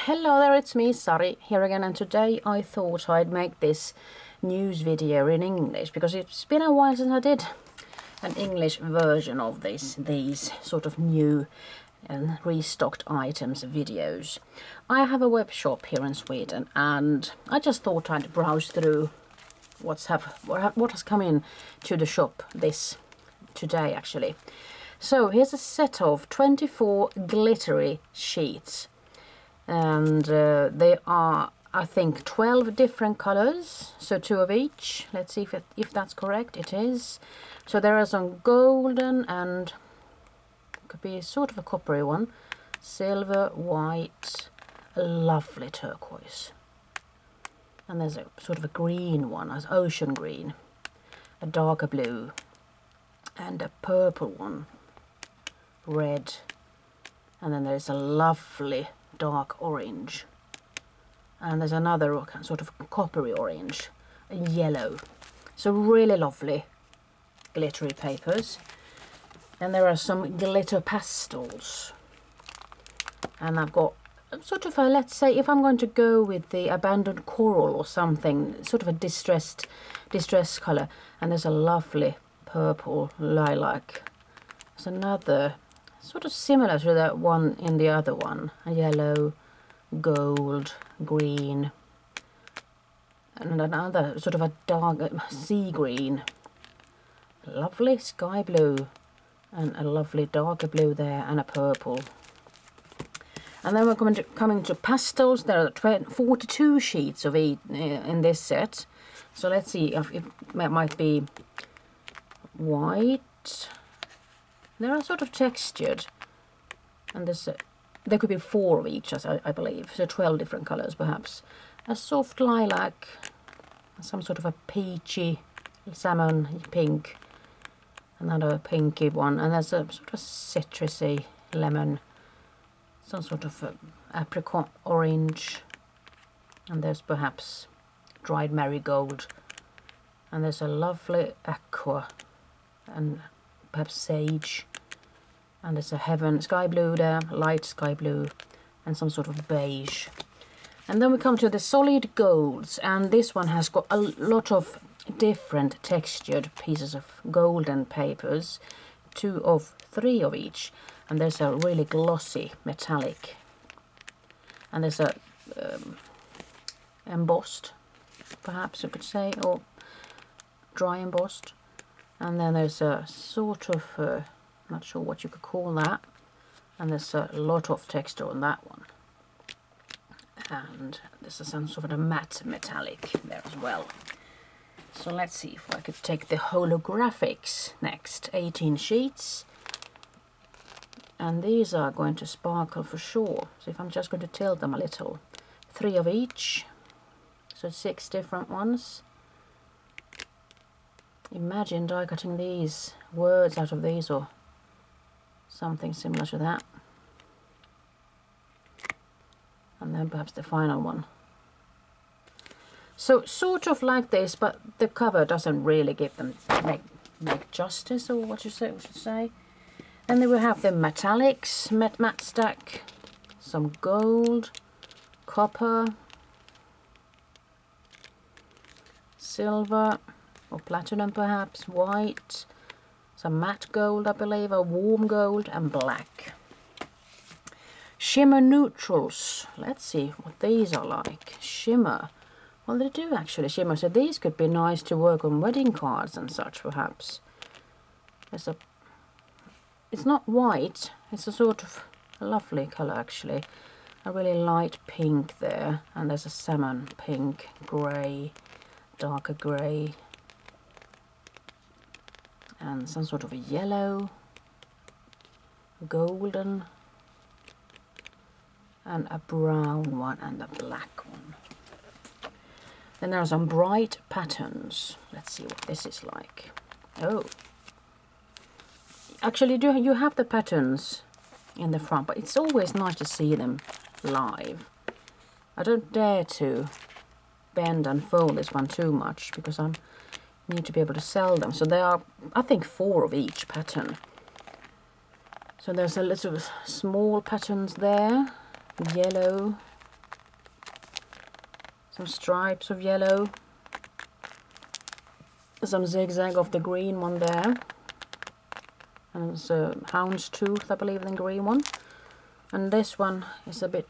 Hello there, it's me, Sari, here again, and today I thought I'd make this news video in English because it's been a while since I did an English version of these sort of new and restocked items videos. I have a web shop here in Sweden and I just thought I'd browse through what has come in to the shop today actually. So here's a set of 24 glittery sheets. And they are, I think, 12 different colors, so 2 of each. Let's see if that's correct. It is. So there are some golden and could be sort of a coppery one, silver, white, a lovely turquoise, and there's a sort of a green one, as ocean green, a darker blue, and a purple one, red, and then there's a lovely dark orange, and there's another sort of coppery orange, a yellow. So really lovely glittery papers. And there are some glitter pastels, and I've got sort of a, let's say, if I'm going to go with the abandoned coral or something, sort of a distressed color, and there's a lovely purple lilac. There's another sort of similar to that one in the other one, a yellow, gold, green, and another sort of a dark sea green, lovely sky blue, and a lovely darker blue there, and a purple. And then we're coming to pastels. There are 42 sheets of each in this set. So let's see if it might be white. They are sort of textured, and there could be 4 of each, I believe, so 12 different colors perhaps. A soft lilac, some sort of a peachy salmon pink, another pinky one, and there's a sort of citrusy lemon, some sort of apricot orange, and there's perhaps dried marigold, and there's a lovely aqua and perhaps sage, and there's a heaven sky blue there, light sky blue, and some sort of beige. And then we come to the solid golds, and this one has got a lot of different textured pieces of golden papers, 2 of 3 of each, and there's a really glossy metallic, and there's a embossed, perhaps you could say, or dry embossed. And then there's a sort of, not sure what you could call that, and there's a lot of texture on that one. And there's some sort of a matte metallic there as well. So let's see if I could take the holographics next, 18 sheets. And these are going to sparkle for sure. So if I'm just going to tilt them a little, 3 of each, so 6 different ones. Imagine die cutting these words out of these or something similar to that. And then perhaps the final one. So sort of like this, but the cover doesn't really give them make justice, or what you should say. And then we have the metallics, matte stack, some gold, copper, silver, or platinum perhaps, white, some matte gold I believe, a warm gold, and black. Shimmer neutrals, let's see what these are like. Shimmer, well they do actually shimmer, so these could be nice to work on wedding cards and such perhaps. It's not white, it's a sort of lovely colour actually, a really light pink there, and there's a salmon pink, grey, darker grey, and some sort of a yellow, golden, and a brown one, and a black one. Then there are some bright patterns. Let's see what this is like. Oh, actually you have the patterns in the front, but it's always nice to see them live. I don't dare to bend and fold this one too much because I need to be able to sell them. So there are, I think, 4 of each pattern. So there's a little small patterns there, yellow, some stripes of yellow, some zigzag of the green one there, and it's a houndstooth, I believe, the green one. And this one is a bit,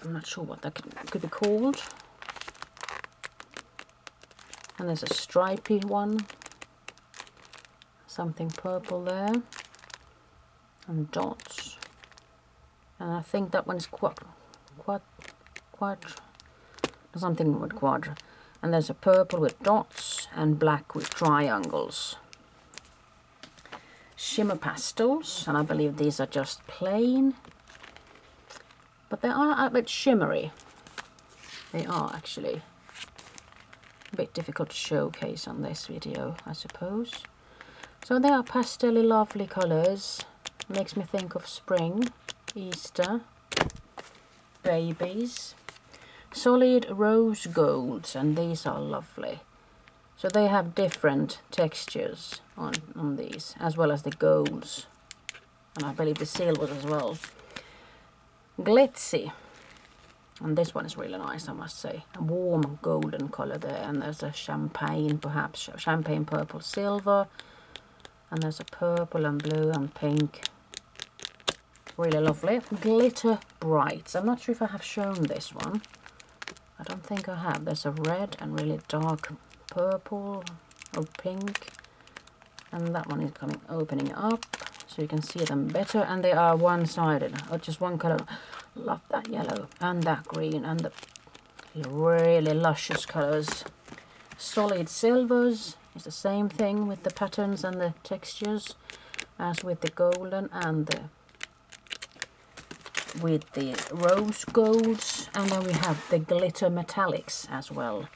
I'm not sure what that could be called. And there's a stripy one, something purple there, and dots. And I think that one is something with quadra. And there's a purple with dots and black with triangles. Shimmer pastels, and I believe these are just plain, but they are a bit shimmery. They are actually a bit difficult to showcase on this video, I suppose. So they are pastel-y, lovely colours. Makes me think of spring, Easter, babies. Solid rose golds, and these are lovely. So they have different textures on these, as well as the golds, and I believe the silvers as well. Glitzy, and this one is really nice, I must say. A warm golden color there, and there's a champagne, perhaps champagne purple silver, and there's a purple and blue and pink. Really lovely. Glitter brights. I'm not sure if I have shown this one. I don't think I have. There's a red and really dark purple or pink, and that one is opening up so you can see them better, and they are one-sided, or just one color. Love that yellow and that green and the really luscious colors. Solid silvers is the same thing with the patterns and the textures as with the golden and with the rose golds, and then we have the glitter metallics as well.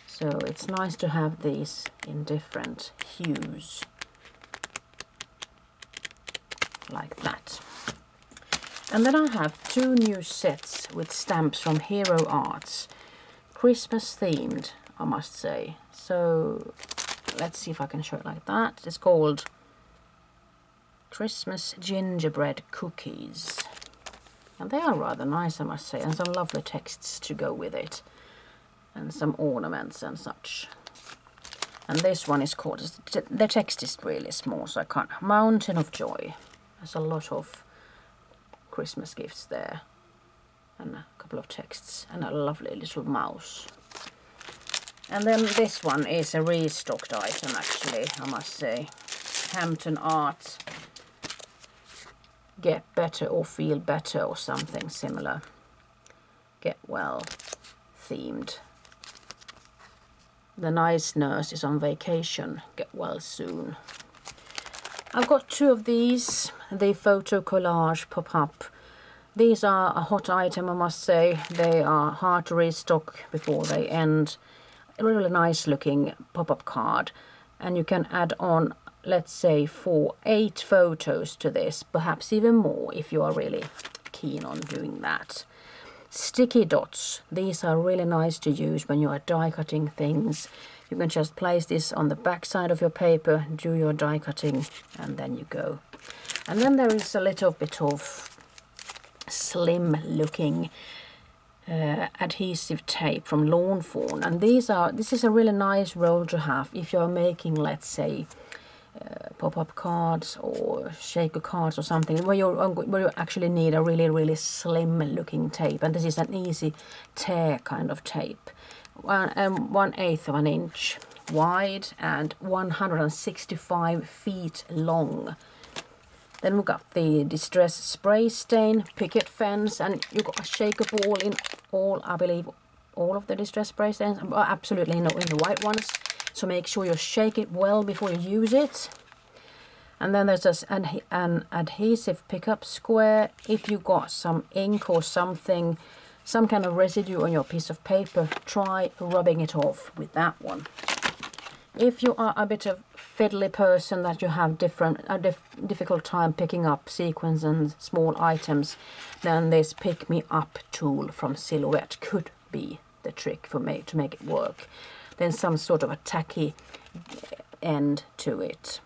So it's nice to have these in different hues, like that. And then I have two new sets with stamps from Hero Arts, Christmas themed, I must say. So let's see if I can show it like that. It's called Christmas gingerbread cookies, and they are rather nice, I must say, and some lovely texts to go with it, and some ornaments and such. And this one is called, the text is really small, so I can't, Mountain of Joy. There's a lot of Christmas gifts there, and a couple of texts, and a lovely little mouse. And then this one is a restocked item, actually, I must say. Hampton Art, Get Better or Feel Better, or something similar. Get Well themed. The nice nurse is on vacation. Get well soon. I've got two of these. The photo collage pop-up. These are a hot item, I must say. They are hard to restock before they end. A really nice looking pop-up card. And you can add on, let's say, 8 photos to this. Perhaps even more if you are really keen on doing that. Sticky dots. These are really nice to use when you are die cutting things. You can just place this on the back side of your paper, do your die cutting, and then you go. And then there is a little bit of slim looking adhesive tape from Lawn Fawn, and this is a really nice roll to have if you're making, let's say, pop-up cards or shaker cards or something where you actually need a really slim looking tape, and this is an easy tear kind of tape. 1/8 of an inch wide and 165 feet long. Then we've got the distress spray stain, picket fence, and you've got a shaker ball in all, I believe, all of the distress spray stains, absolutely no in the white ones. So make sure you shake it well before you use it. And then there's this an adhesive pickup square. If you got some ink or something, some kind of residue on your piece of paper, try rubbing it off with that one. If you are a bit of fiddly person that you have difficult time picking up sequins and small items, then this pick me up tool from Silhouette could be the trick for me to make it work. Then some sort of a tacky end to it.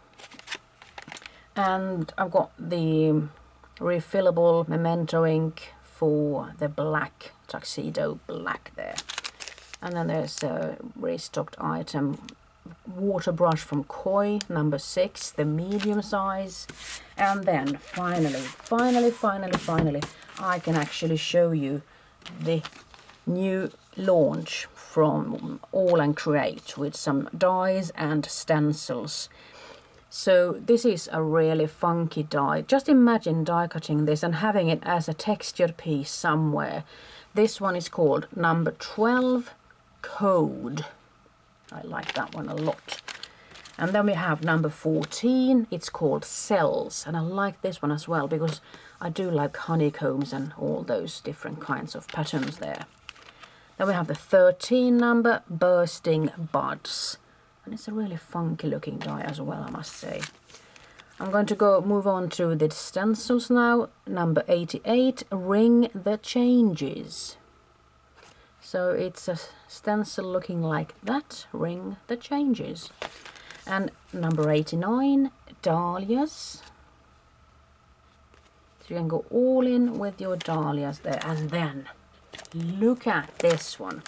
And I've got the refillable memento ink for the black, tuxedo black there. And then there's a restocked item, water brush from Koi, number 6, the medium size. And then finally, I can actually show you the new launch from AALL Create with some dies and stencils. So this is a really funky die. Just imagine die cutting this and having it as a textured piece somewhere. This one is called number 12 Code. I like that one a lot. And then we have number 14. It's called Cells. And I like this one as well because I do like honeycombs and all those different kinds of patterns there. Then we have the 13 number, Bursting Buds. And it's a really funky looking die as well, I must say. I'm going to move on to the stencils now. Number 88, Ring the Changes. So it's a stencil looking like that, Ring the Changes. And number 89, Dahlias. So you can go all in with your dahlias there. And then look at this one.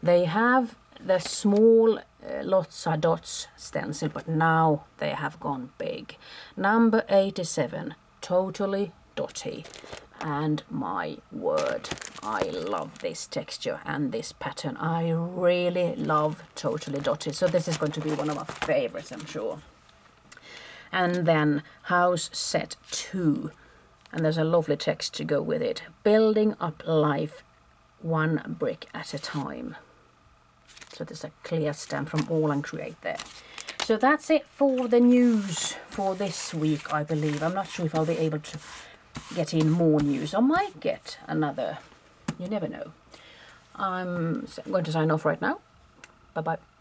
They have the small lots of dots stencil, but now they have gone big. Number 87, Totally Dotty. And my word, I love this texture and this pattern. I really love Totally Dotty. So this is going to be one of my favorites, I'm sure. And then House Set 2. And there's a lovely text to go with it. Building up life one brick at a time. So there's a clear stamp from AALL Create there. So that's it for the news for this week, I believe. I'm not sure if I'll be able to get in more news. I might get another. You never know. I'm going to sign off right now. Bye-bye.